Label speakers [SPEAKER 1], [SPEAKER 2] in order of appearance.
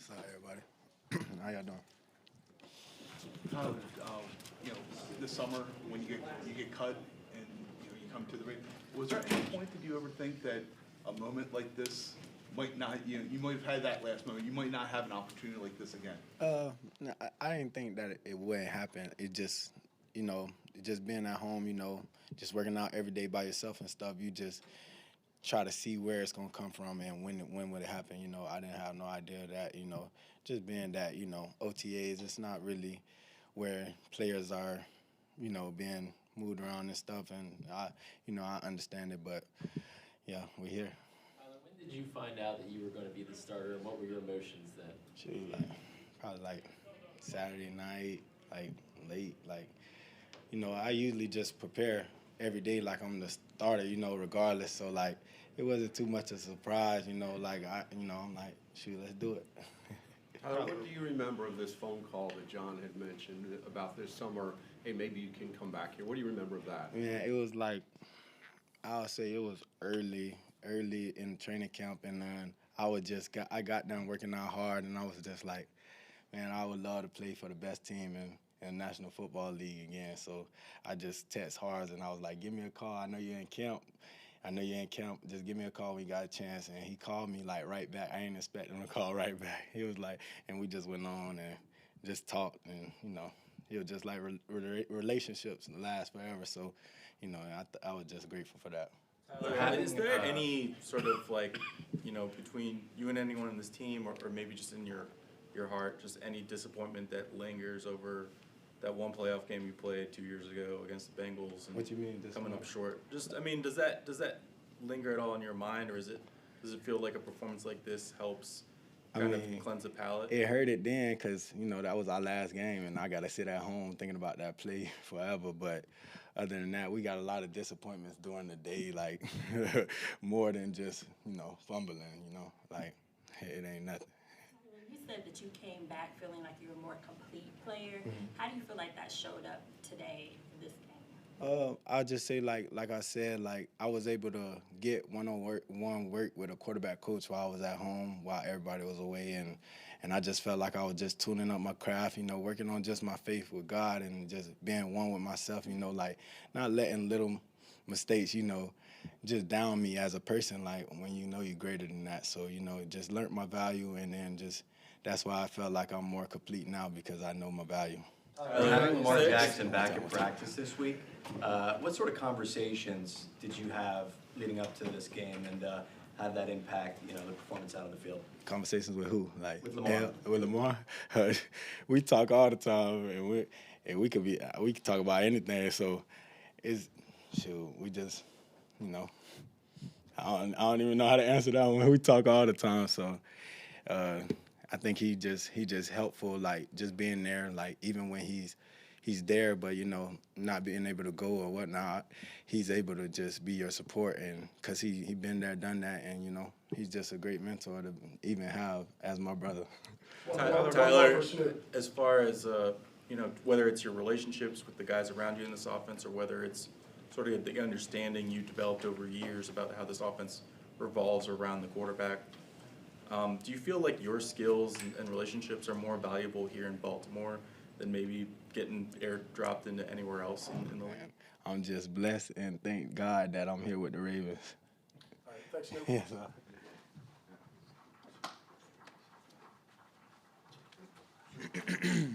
[SPEAKER 1] What's up, everybody? How y'all doing?
[SPEAKER 2] Tyler, this summer when you get cut and you come to the ring, was there any point did you ever think that a moment like this might not you might have had that last moment, you might not have an opportunity like this again?
[SPEAKER 1] No, I didn't think that it wouldn't happen. It just, just being at home, just working out every day by yourself and stuff. You just try to see where it's gonna come from and when would it happen. I didn't have no idea that. Just being that OTAs, it's not really where players are, being moved around and stuff. And I understand it, but yeah, we're here.
[SPEAKER 3] Tyler, when did you find out that you were going to be the starter, and what were your emotions then?
[SPEAKER 1] Shoot, probably Saturday night, late, I usually just prepare every day like I'm the starter, regardless. So it wasn't too much of a surprise, I'm like, shoot, let's do it.
[SPEAKER 4] What do you remember of this phone call that John had mentioned about this summer? Hey, maybe you can come back here. What do you remember of that?
[SPEAKER 1] Yeah, it was I would say it was early in training camp, and then I got done working out hard, and I was just like, man, I would love to play for the best team in the National Football League again. So I just text Harz, and I was like, give me a call. I know you're in camp. Just give me a call when you got a chance. And he called me right back. I ain't expecting him to call right back. He was like, and we just went on and just talked, and it was just like relationships last forever. So, I was just grateful for that.
[SPEAKER 5] Is there any sort of between you and anyone in this team, or maybe just in your heart, just any disappointment that lingers over that one playoff game you played 2 years ago against the Bengals and
[SPEAKER 1] What you mean,
[SPEAKER 5] coming up short? Just does that linger at all in your mind, or does it feel like a performance like this helps kind of cleanse the palate?
[SPEAKER 1] It hurt it then because, that was our last game, and I got to sit at home thinking about that play forever. But other than that, we got a lot of disappointments during the day, more than just, fumbling, it ain't nothing.
[SPEAKER 6] You said that you came back feeling like you were a more complete player. Mm-hmm. How do you feel like that showed up today in this game?
[SPEAKER 1] I'll just say, like I said, I was able to get one-on-one work with a quarterback coach while I was at home, while everybody was away, and I just felt like I was just tuning up my craft, working on just my faith with God and just being one with myself, not letting little mistakes, just down me as a person, when you're greater than that. So, just learned my value, and then that's why I felt like I'm more complete now, because I know my value.
[SPEAKER 7] Having Lamar Jackson back in practice this week, what sort of conversations did you have leading up to this game, and how did that impact the performance out on the field?
[SPEAKER 1] Conversations with who?
[SPEAKER 7] With Lamar.
[SPEAKER 1] With Lamar? We talk all the time, and we could talk about anything. So we just I don't even know how to answer that one. We talk all the time, so. I think he just helpful, just being there, even when he's there, but not being able to go or whatnot, he's able to just be your support, and because he been there, done that, and he's just a great mentor to even have as my brother.
[SPEAKER 5] Tyler, as far as whether it's your relationships with the guys around you in this offense, or whether it's sort of the understanding you developed over years about how this offense revolves around the quarterback. Do you feel like your skills and relationships are more valuable here in Baltimore than maybe getting airdropped into anywhere else in the league?
[SPEAKER 1] I'm just blessed and thank God that I'm here with the Ravens.
[SPEAKER 8] All right, thanks, Nick.
[SPEAKER 1] Yes, sir.